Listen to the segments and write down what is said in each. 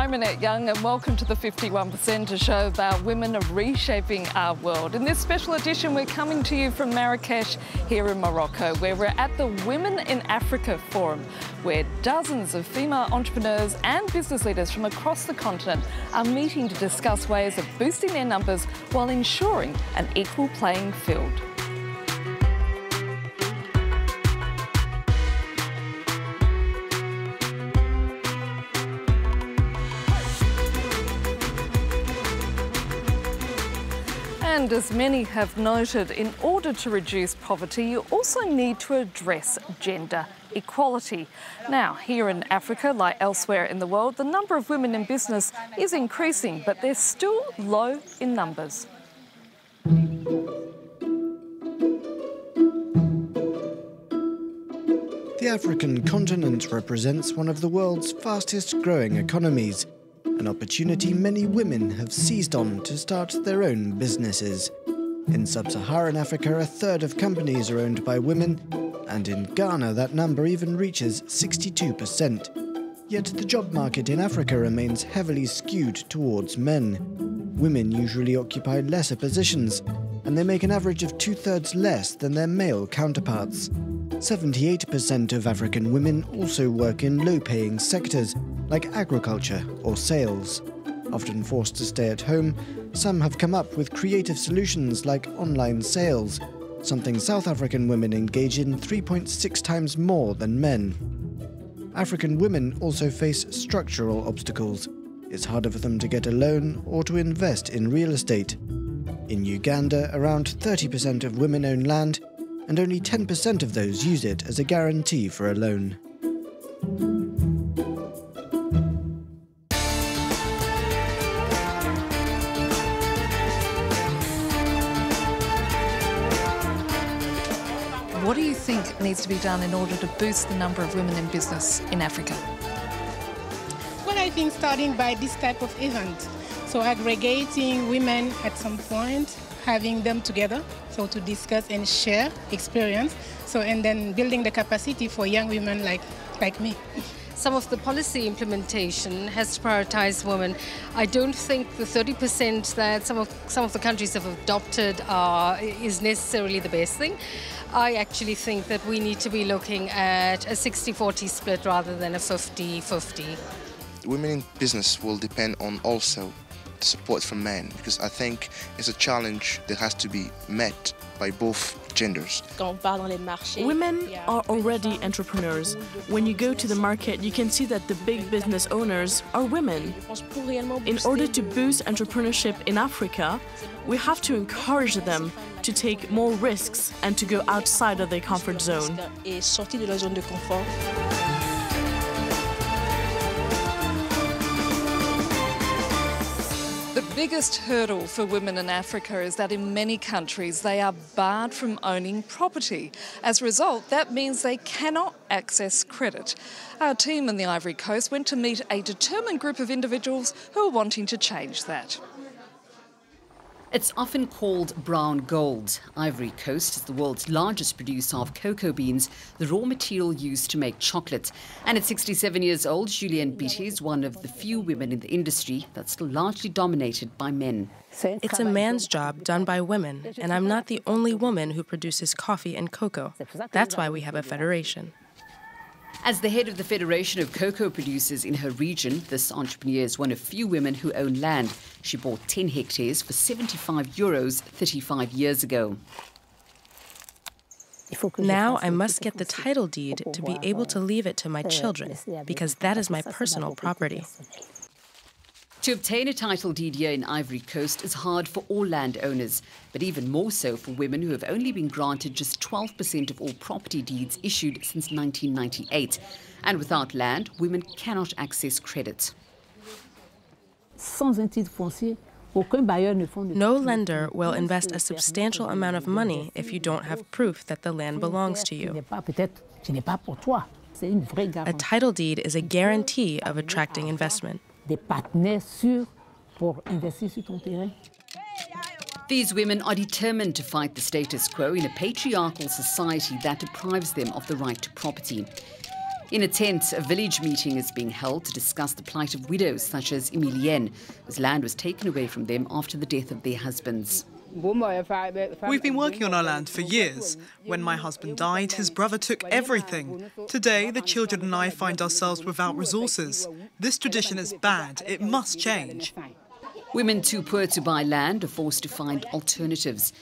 I'm Annette Young and welcome to the 51%, a show about women reshaping our world. In this special edition, we're coming to you from Marrakech here in Morocco, where we're at the Women in Africa Forum, where dozens of female entrepreneurs and business leaders from across the continent are meeting to discuss ways of boosting their numbers while ensuring an equal playing field. And as many have noted, in order to reduce poverty, you also need to address gender equality. Now, here in Africa, like elsewhere in the world, the number of women in business is increasing, but they're still low in numbers. The African continent represents one of the world's fastest growing economies, an opportunity many women have seized on to start their own businesses. In sub-Saharan Africa, a third of companies are owned by women, and in Ghana that number even reaches 62%. Yet the job market in Africa remains heavily skewed towards men. Women usually occupy lesser positions, and they make an average of 2/3 less than their male counterparts. 78% of African women also work in low-paying sectors, like agriculture or sales. Often forced to stay at home, some have come up with creative solutions like online sales, something South African women engage in 3.6 times more than men. African women also face structural obstacles. It's harder for them to get a loan or to invest in real estate. In Uganda, around 30% of women own land, and only 10% of those use it as a guarantee for a loan. What do you think needs to be done in order to boost the number of women in business in Africa? Well, I think starting by this type of event. So aggregating women at some point, having them together, so to discuss and share experience. So, and then building the capacity for young women like me. Some of the policy implementation has to prioritize women. I don't think the 30% that some of the countries have adopted is necessarily the best thing. I actually think that we need to be looking at a 60-40 split rather than a 50-50. Women in business will depend on also the support from men, because I think it's a challenge that has to be met by both genders. Women are already entrepreneurs. When you go to the market, you can see that the big business owners are women. In order to boost entrepreneurship in Africa, we have to encourage them to take more risks and to go outside of their comfort zone. The biggest hurdle for women in Africa is that in many countries they are barred from owning property. As a result, that means they cannot access credit. Our team in the Ivory Coast went to meet a determined group of individuals who are wanting to change that. It's often called brown gold. Ivory Coast is the world's largest producer of cocoa beans, the raw material used to make chocolate. And at 67 years old, Julienne Bitti is one of the few women in the industry that's still largely dominated by men. It's a man's job done by women, and I'm not the only woman who produces coffee and cocoa. That's why we have a federation. As the head of the Federation of Cocoa Producers in her region, this entrepreneur is one of few women who own land. She bought 10 hectares for €75 35 years ago. Now I must get the title deed to be able to leave it to my children, because that is my personal property. To obtain a title deed here in Ivory Coast is hard for all landowners, but even more so for women who have only been granted just 12% of all property deeds issued since 1998. And without land, women cannot access credit. No lender will invest a substantial amount of money if you don't have proof that the land belongs to you. A title deed is a guarantee of attracting investment. These women are determined to fight the status quo in a patriarchal society that deprives them of the right to property. In a tent, a village meeting is being held to discuss the plight of widows such as Emilienne, whose land was taken away from them after the death of their husbands. We've been working on our land for years. When my husband died, his brother took everything. Today, the children and I find ourselves without resources. This tradition is bad. It must change. Women too poor to buy land are forced to find alternatives.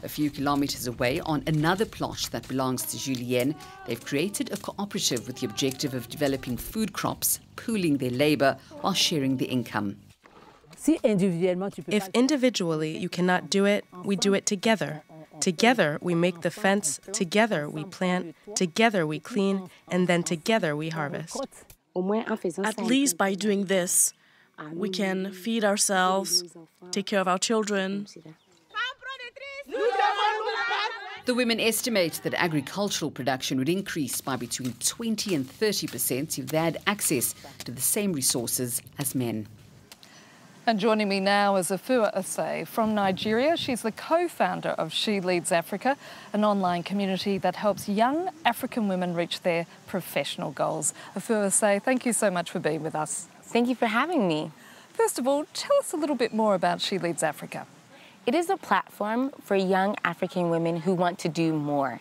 A few kilometres away, on another plot that belongs to Julienne, they've created a cooperative with the objective of developing food crops, pooling their labour while sharing the income. If individually you cannot do it, we do it together. Together we make the fence, together we plant, together we clean, and then together we harvest. At least by doing this, we can feed ourselves, take care of our children. The women estimate that agricultural production would increase by between 20 and 30% if they had access to the same resources as men. And joining me now is Afua Osei from Nigeria. She's the co-founder of She Leads Africa, an online community that helps young African women reach their professional goals. Afua Osei, thank you so much for being with us. Thank you for having me. First of all, tell us a little bit more about She Leads Africa. It is a platform for young African women who want to do more.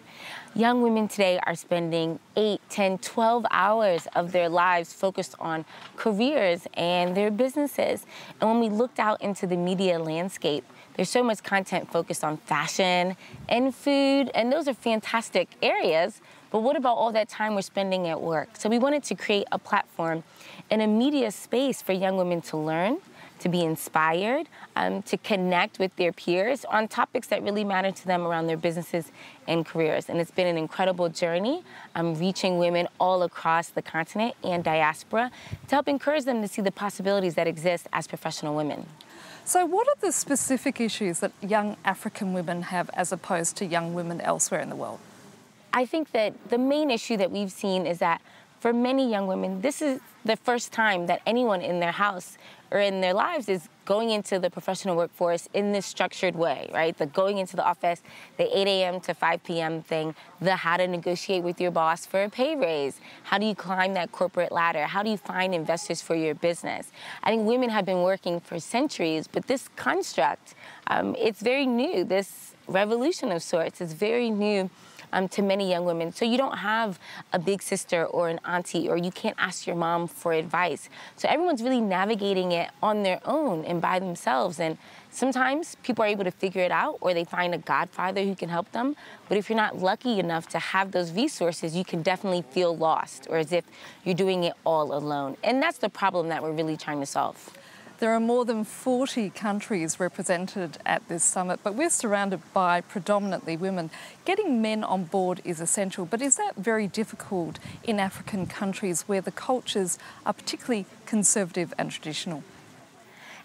Young women today are spending 8, 10, 12 hours of their lives focused on careers and their businesses. And when we looked out into the media landscape, there's so much content focused on fashion and food, and those are fantastic areas. But what about all that time we're spending at work? So we wanted to create a platform and a media space for young women to learn, to be inspired, to connect with their peers on topics that really matter to them around their businesses and careers. And it's been an incredible journey, reaching women all across the continent and diaspora to help encourage them to see the possibilities that exist as professional women. So what are the specific issues that young African women have as opposed to young women elsewhere in the world? I think that the main issue that we've seen is that for many young women, this is the first time that anyone in their house or in their lives is going into the professional workforce in this structured way, right? The going into the office, the 8 a.m. to 5 p.m. thing, the how to negotiate with your boss for a pay raise, how do you climb that corporate ladder, how do you find investors for your business? I think women have been working for centuries, but this construct, it's very new. This revolution of sorts is very new to many young women. So you don't have a big sister or an auntie, or you can't ask your mom for advice. So everyone's really navigating it on their own and by themselves. And sometimes people are able to figure it out, or they find a godfather who can help them. But if you're not lucky enough to have those resources, you can definitely feel lost, or as if you're doing it all alone. And that's the problem that we're really trying to solve. There are more than 40 countries represented at this summit, but we're surrounded by predominantly women. Getting men on board is essential, but is that very difficult in African countries where the cultures are particularly conservative and traditional?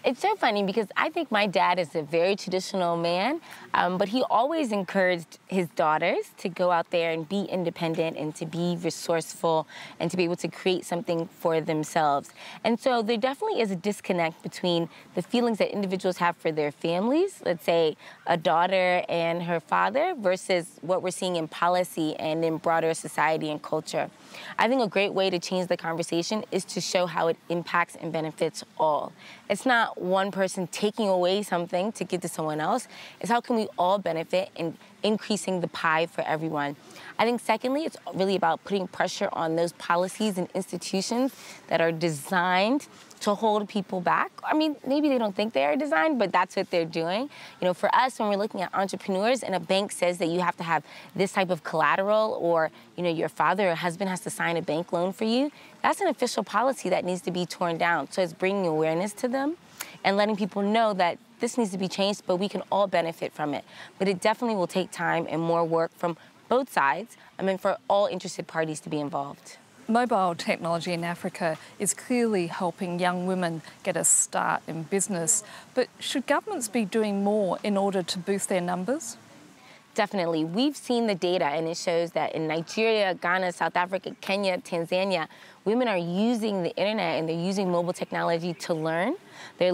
It's so funny because I think my dad is a very traditional man, but he always encouraged his daughters to go out there and be independent and to be resourceful and to be able to create something for themselves. And so there definitely is a disconnect between the feelings that individuals have for their families, let's say a daughter and her father, versus what we're seeing in policy and in broader society and culture. I think a great way to change the conversation is to show how it impacts and benefits all. It's not one person taking away something to give to someone else. It's how can we all benefit in increasing the pie for everyone. I think secondly, it's really about putting pressure on those policies and institutions that are designed to hold people back. I mean, maybe they don't think they are designed, but that's what they're doing. You know, for us, when we're looking at entrepreneurs and a bank says that you have to have this type of collateral, or, you know, your father or husband has to sign a bank loan for you, that's an official policy that needs to be torn down. So it's bringing awareness to them and letting people know that this needs to be changed, but we can all benefit from it. But it definitely will take time and more work from both sides, and for all interested parties to be involved. Mobile technology in Africa is clearly helping young women get a start in business, but should governments be doing more in order to boost their numbers? Definitely. We've seen the data, and it shows that in Nigeria, Ghana, South Africa, Kenya, Tanzania, women are using the internet and they're using mobile technology to learn. They're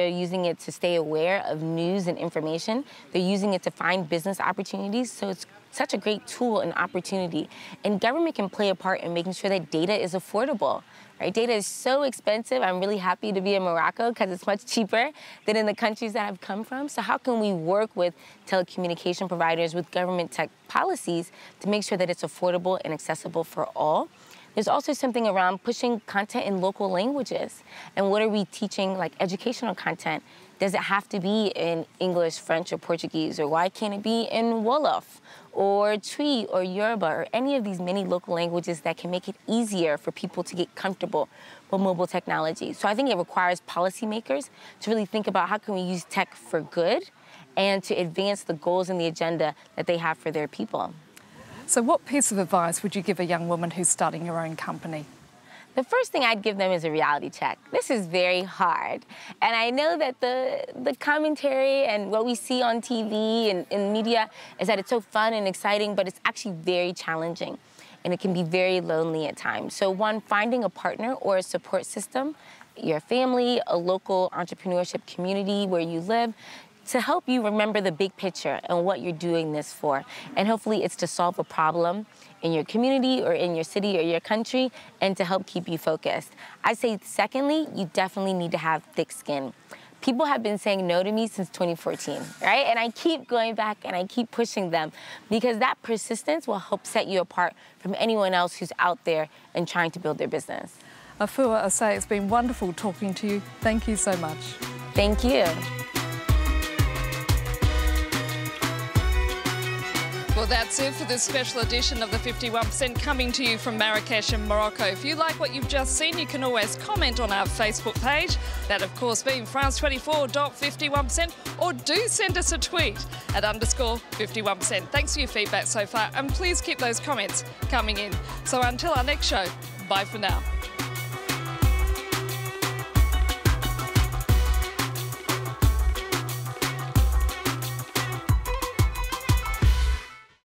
using it to stay aware of news and information. They're using it to find business opportunities. So it's such a great tool and opportunity. And government can play a part in making sure that data is affordable. Right? Data is so expensive. I'm really happy to be in Morocco because it's much cheaper than in the countries that I've come from. So how can we work with telecommunication providers, with government tech policies to make sure that it's affordable and accessible for all? There's also something around pushing content in local languages. And what are we teaching, like educational content? Does it have to be in English, French, or Portuguese? Or why can't it be in Wolof or Twi or Yoruba or any of these many local languages that can make it easier for people to get comfortable with mobile technology? So I think it requires policymakers to really think about how can we use tech for good and to advance the goals and the agenda that they have for their people. So what piece of advice would you give a young woman who's starting her own company? The first thing I'd give them is a reality check. This is very hard. And I know that the commentary and what we see on TV and in media is that it's so fun and exciting, but it's actually very challenging. And it can be very lonely at times. So one, finding a partner or a support system, your family, a local entrepreneurship community where you live, to help you remember the big picture and what you're doing this for. And hopefully it's to solve a problem in your community or in your city or your country and to help keep you focused. I say secondly, you definitely need to have thick skin. People have been saying no to me since 2014, right? And I keep going back and I keep pushing them because that persistence will help set you apart from anyone else who's out there and trying to build their business. Afua Osei, it's been wonderful talking to you. Thank you so much. Thank you. Well, that's it for this special edition of the 51% coming to you from Marrakech in Morocco. If you like what you've just seen, you can always comment on our Facebook page. That, of course, being France24.51%, or do send us a tweet at _51%. Thanks for your feedback so far, and please keep those comments coming in. So until our next show, bye for now.